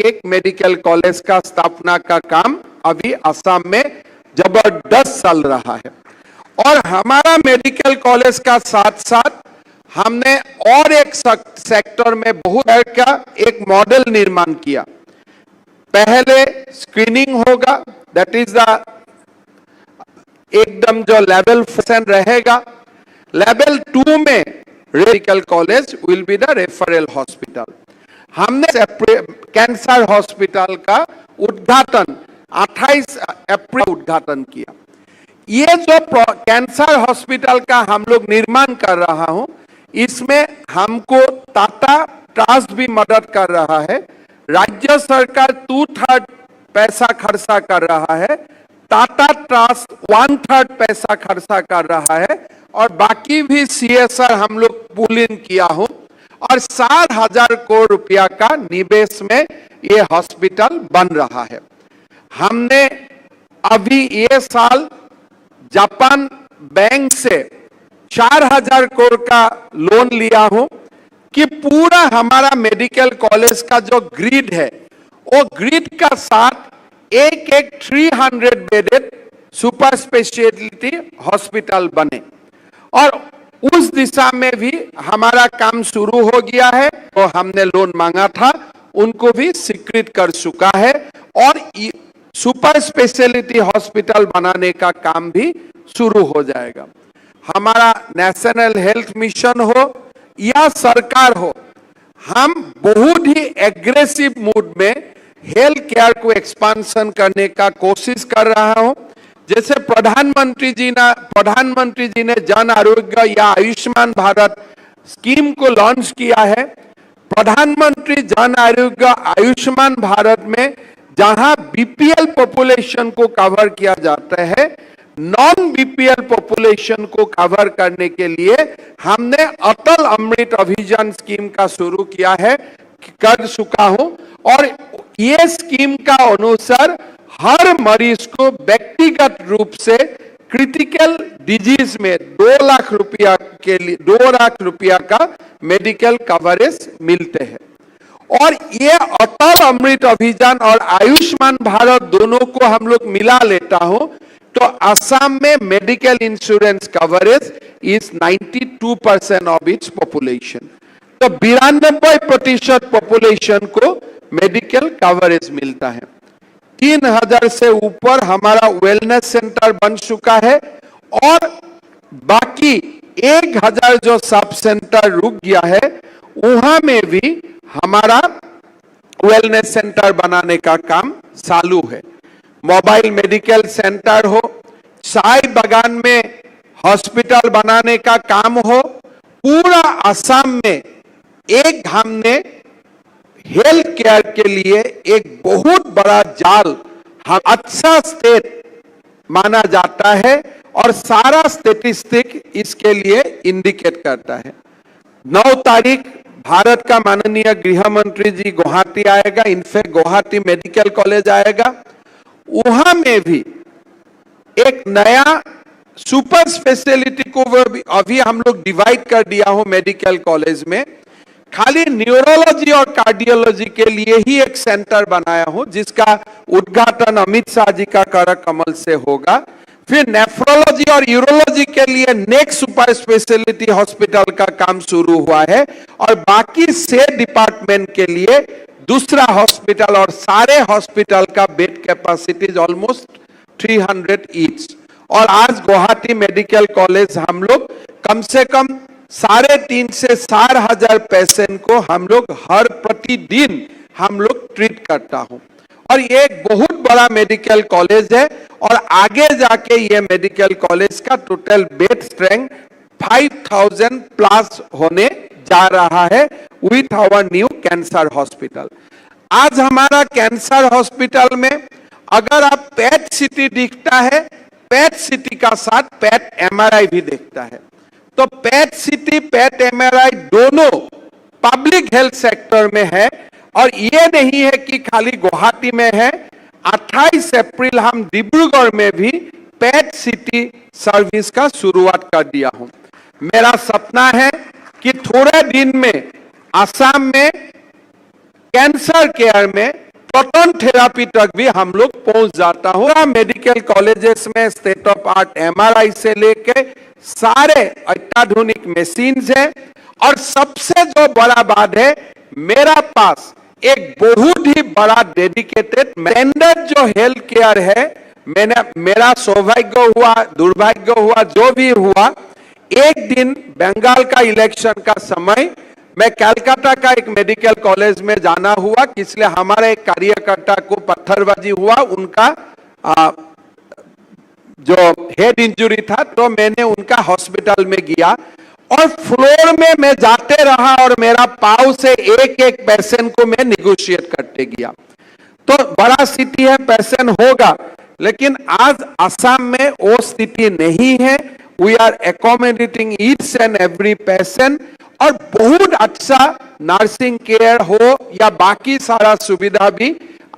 एक medical college का स्थापना का काम अभी असम में जबरदस्त चल रहा है। और हमारा मेडिकल कॉलेज का साथ साथ हमने और एक सेक्टर में बहुत का एक मॉडल निर्माण किया। पहले स्क्रीनिंग होगा, दैट इज द एकदम जो लेवल 4 रहेगा। लेवल 2 में medical college will be the referral hospital. हमने कैंसर हॉस्पिटल का उद्घाटन 28 अप्रैल उद्घाटन किया। ये जो कैंसर हॉस्पिटल का हम लोग निर्माण कर रहा हूं, इसमें हमको टाटा ट्रस्ट भी मदद कर रहा है। राज्य सरकार 2/3 पैसा खर्चा कर रहा है, टाटा ट्रस्ट 1/3 पैसा खर्चा कर रहा है और बाकी भी CSR हम लोग पुल इन किया हूं और 7,000 करोड़ रुपया का निवेश में ये हॉस्पिटल बन रहा है। हमने अभी ये साल जापान बैंक से 4,000 करोड़ का लोन लिया हूं कि पूरा हमारा मेडिकल कॉलेज का जो ग्रिड है वो ग्रिड का साथ एक 300 बेडेड सुपर स्पेशलिटी हॉस्पिटल बने। और उस दिशा में भी हमारा काम शुरू हो गया है। तो हमने लोन मांगा था, उनको भी स्वीकृत कर चुका है और सुपर स्पेशलिटी हॉस्पिटल बनाने का काम भी शुरू हो जाएगा। हमारा नेशनल हेल्थ मिशन हो या सरकार हो, हम बहुत ही एग्रेसिव मूड में हेल्थ केयर को एक्सपांशन करने का कोशिश कर रहा हूं। जैसे प्रधानमंत्री जी ने जन आरोग्य या आयुष्मान भारत स्कीम को लॉन्च किया है। प्रधानमंत्री जन आरोग्य आयुष्मान भारत में जहां BPL पॉपुलेशन को कवर किया जाता है, नॉन BPL पॉपुलेशन को कवर करने के लिए हमने अटल अमृत अभियान स्कीम का शुरू किया है, कर चुका हूं। और ये स्कीम का अनुसार हर मरीज को व्यक्तिगत रूप से क्रिटिकल डिजीज में 2 लाख रुपया के लिए 2 लाख रुपया का मेडिकल कवरेज मिलते हैं। और ये अटल अमृत अभियान और आयुष्मान भारत दोनों को हम लोग मिला लेता हूं तो असम में medical insurance coverage is 92% of its population. तो 92% पॉपुलेशन को मेडिकल कवरेज मिलता है। 3,000 से ऊपर हमारा वेलनेस सेंटर बन चुका है और बाकी 1,000 जो सब सेंटर रुक गया है वहां में भी हमारा वेलनेस सेंटर बनाने का काम चालू है। मोबाइल मेडिकल सेंटर हो, चाय बागान में हॉस्पिटल बनाने का काम हो, पूरा असम में एक हमने हेल्थ केयर के लिए एक बहुत बड़ा जाल, हम अच्छा स्टेट माना जाता है और सारा स्टेटिस्टिक इसके लिए इंडिकेट करता है। 9 तारीख भारत का माननीय गृह मंत्री जी गुवाहाटी आएगा, इनफैक्ट गुवाहाटी मेडिकल कॉलेज आएगा। वहां में भी एक नया सुपर स्पेशलिटी को अभी हम लोग डिवाइड कर दिया हो मेडिकल कॉलेज में। खाली न्यूरोलॉजी और कार्डियोलॉजी के लिए ही एक सेंटर बनाया हूं जिसका उद्घाटन अमित शाह जी का कर कमल से होगा। फिर नेफ्रोलॉजी और यूरोलॉजी के लिए नेक्स्ट सुपर स्पेशलिटी हॉस्पिटल का काम शुरू हुआ है और बाकी 6 डिपार्टमेंट के लिए दूसरा हॉस्पिटल और सारे हॉस्पिटल का बेड कैपेसिटी ऑलमोस्ट 300 ईच। और आज गुवाहाटी मेडिकल कॉलेज हम लोग कम से कम 3.5 से 4,000 पेशेंट को हम लोग हर प्रतिदिन हम लोग ट्रीट करता हूं और ये एक बहुत बड़ा मेडिकल कॉलेज है। और आगे जाके ये मेडिकल कॉलेज का टोटल बेड स्ट्रेंथ 5,000 प्लस होने जा रहा है with our new cancer hospital. आज हमारा कैंसर हॉस्पिटल में अगर आप पेट सिटी दिखता है, पेट सिटी का साथ पेट MRI भी देखता है। तो पेट सिटी, पेट MRI दोनों पब्लिक हेल्थ सेक्टर में है और ये नहीं है कि खाली गुवाहाटी में है। 28 अप्रैल हम डिब्रूगढ़ में भी पेट सिटी सर्विस का शुरुआत कर दिया हूं। मेरा सपना है कि थोड़े दिन में असम में कैंसर केयर में प्रोटॉन थेरापी तक भी हम लोग पहुंच जाता हुआ। मेडिकल कॉलेजेस में स्टेट ऑफ आर्ट एमआरआई से लेके सारे अत्याधुनिक मशीन्स हैं। और सबसे जो बड़ा बात है, मेरा पास एक बहुत ही बड़ा डेडिकेटेड स्टैंडर्ड जो हेल्थ केयर है। मेरा सौभाग्य हुआ, दुर्भाग्य हुआ, जो भी हुआ, एक दिन बंगाल का इलेक्शन का समय मैं कलकत्ता का एक मेडिकल कॉलेज में जाना हुआ, इसलिए हमारे एक कार्यकर्ता को पत्थरबाजी हुआ, उनका जो हेड इंजरी था, तो मैंने उनका हॉस्पिटल में गया और फ्लोर में मैं जाते रहा और मेरा पाव से एक एक पेशेंट को मैं निगोशिएट करते गया। तो बड़ा सिटी है, पेशेंट होगा, लेकिन आज असम में वो स्थिति नहीं है। We are accommodating each and every patient और बहुत अच्छा नर्सिंग केयर हो या बाकी सारा सुविधा भी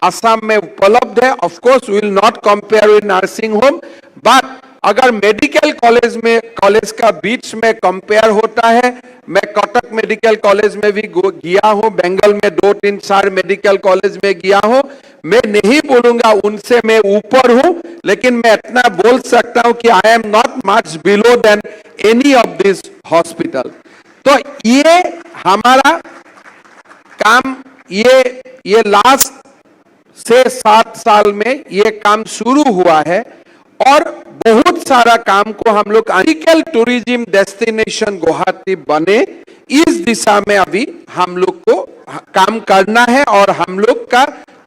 असम में उपलब्ध है। Of course we will not compare with nursing home, but अगर मेडिकल कॉलेज का बीच में कंपेयर होता है, मैं कटक मेडिकल कॉलेज में भी गया हूं, बंगाल में 2-3-4 मेडिकल कॉलेज में गया हूं। मैं नहीं बोलूंगा उनसे मैं ऊपर हूं, लेकिन मैं इतना बोल सकता हूं कि I am not much below than any of this hospital. तो ये हमारा काम ये लास्ट से 7 साल में ये काम शुरू हुआ है और बहुत सारा काम को हम लोग मेडिकल टूरिज्म डेस्टिनेशन गुवाहाटी बने, इस दिशा में अभी हम लोग को काम करना है और हम लोग का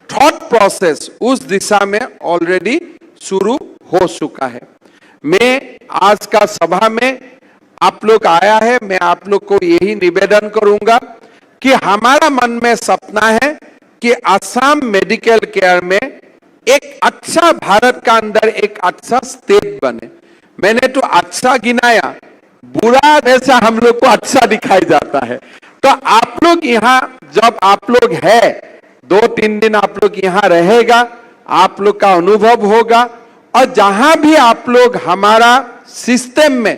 थॉट प्रोसेस उस दिशा में ऑलरेडी शुरू हो चुका है। मैं आज का सभा में आप लोग आया है, मैं आप लोग को यही निवेदन करूंगा कि हमारा मन में सपना है कि असम मेडिकल केयर में एक अच्छा, भारत का अंदर एक अच्छा स्टेट बने। मैंने तो अच्छा गिनाया, बुरा जैसा हम लोग को अच्छा दिखाई जाता है। तो आप लोग यहाँ जब आप लोग है 2-3 दिन आप लोग यहाँ रहेगा, आप लोग का अनुभव होगा और जहां भी आप लोग हमारा सिस्टम में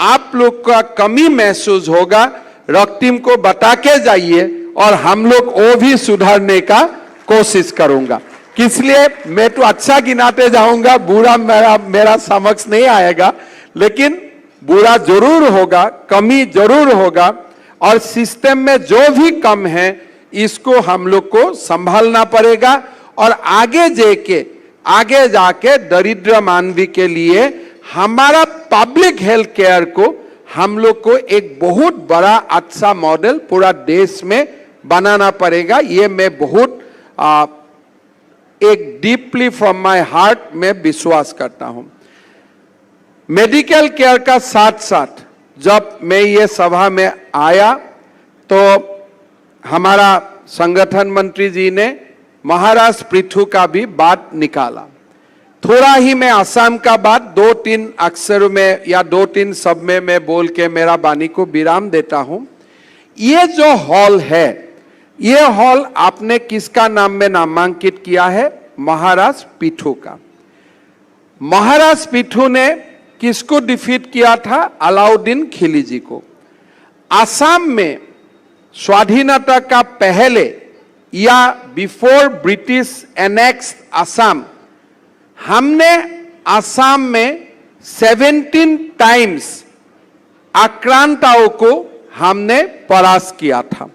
आप लोग का कमी महसूस होगा, रॉक-टीम को बता के जाइए और हम लोग वो भी सुधारने का कोशिश करूंगा। इसलिए मैं तो अच्छा गिनाते जाऊंगा, बुरा मेरा समक्ष नहीं आएगा, लेकिन बुरा जरूर होगा, कमी जरूर होगा और सिस्टम में जो भी कम है इसको हम लोग को संभालना पड़ेगा और आगे जाके दरिद्र मानवी के लिए हमारा पब्लिक हेल्थ केयर को हम लोग को एक बहुत बड़ा अच्छा मॉडल पूरा देश में बनाना पड़ेगा। ये मैं बहुत एक डीपली फ्रॉम माय हार्ट में विश्वास करता हूं। मेडिकल केयर का साथ साथ जब मैं ये सभा में आया तो हमारा संगठन मंत्री जी ने महाराज पृथु का भी बात निकाला। थोड़ा ही मैं असम का बात 2-3 अक्षर में या 2-3 शब्द में मैं बोल के मेरा वाणी को विराम देता हूं। ये जो हॉल है, ये हॉल आपने किसका नाम में नामांकित किया है? महाराज पृथु का। महाराज पृथु ने किसको डिफीट किया था? अलाउद्दीन खिलजी को। असम में स्वाधीनता का पहले या बिफोर ब्रिटिश एनेक्स असम, हमने असम में 17 टाइम्स आक्रांताओं को हमने परास्त किया था।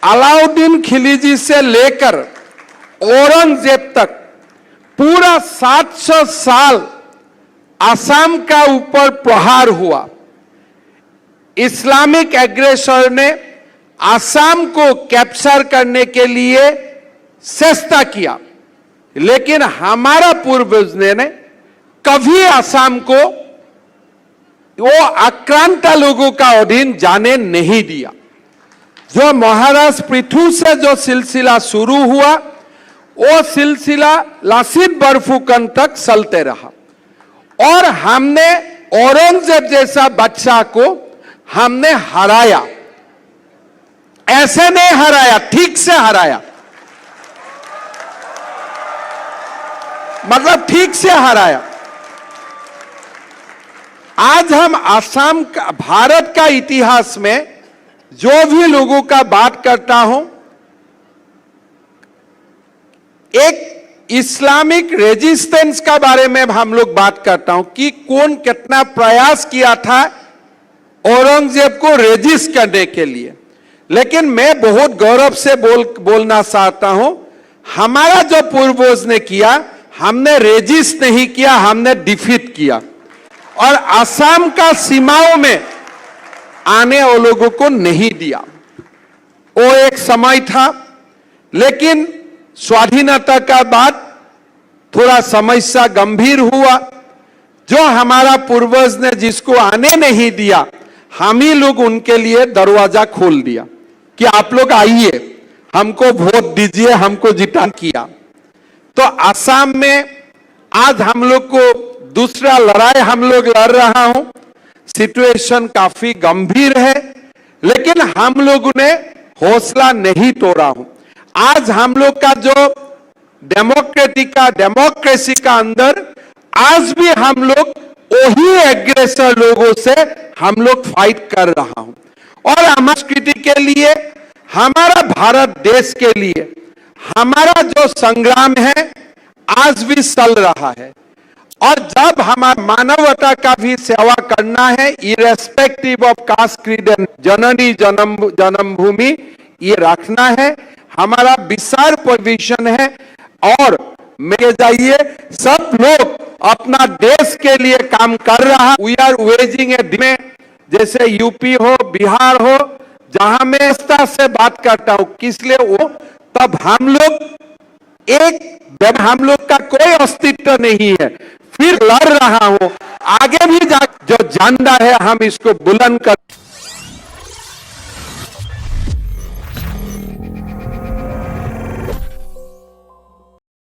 अलाउद्दीन खिलजी से लेकर औरंगजेब तक पूरा 700 साल असम का ऊपर प्रहार हुआ। इस्लामिक एग्रेसर ने असम को कैप्चर करने के लिए चेष्टा किया, लेकिन हमारा पूर्वज ने कभी असम को वो आक्रांत लोगों का अधीन जाने नहीं दिया। जो महाराज पृथु से जो सिलसिला शुरू हुआ, वो सिलसिला लासित बरफुकन तक चलते रहा और हमने औरंगजेब जैसा बच्चा को हमने हराया। ऐसे नहीं हराया, ठीक से हराया, मतलब ठीक से हराया। आज हम असम का, भारत का इतिहास में जो भी लोगों का बात करता हूं, एक इस्लामिक रेजिस्टेंस का बारे में हम लोग बात करता हूं कि कौन कितना प्रयास किया था औरंगजेब को रेजिस्ट करने के लिए। लेकिन मैं बहुत गौरव से बोलना चाहता हूं, हमारा जो पूर्वज ने किया, हमने रेजिस्ट नहीं किया, हमने डिफीट किया और असम का सीमाओं में आने वाले लोगों को नहीं दिया। वो एक समय था, लेकिन स्वाधीनता का बाद थोड़ा समस्या गंभीर हुआ। जो हमारा पूर्वज ने जिसको आने नहीं दिया, हम ही लोग उनके लिए दरवाजा खोल दिया कि आप लोग आइए, हमको वोट दीजिए, हमको जिता किया। तो असम में आज हम लोग को दूसरा लड़ाई हम लोग लड़ रहा हूं, सिचुएशन काफी गंभीर है, लेकिन हम लोगों ने हौसला नहीं तोड़ा हूं। आज हम लोग का जो डेमोक्रेसी का अंदर आज भी हम लोग वही एग्रेसर लोगों से हम लोग फाइट कर रहा हूं। और हमारी संस्कृति के लिए, हमारा भारत देश के लिए हमारा जो संग्राम है आज भी चल रहा है। और जब हमारा मानवता का भी सेवा करना है, irrespective of caste creed and जननी जन्मभूमि ये रखना है, हमारा विशाल पोजीशन है। और मैं जाइए, सब लोग अपना देश के लिए काम कर रहा। वी आर वेजिंग ए में, जैसे यूपी हो, बिहार हो, जहां मैं विस्तार से बात करता हूं, किस लिए वो, तब हम लोग का कोई अस्तित्व नहीं है, फिर लड़ रहा हूं। आगे भी जो झंडा है हम इसको बुलंद कर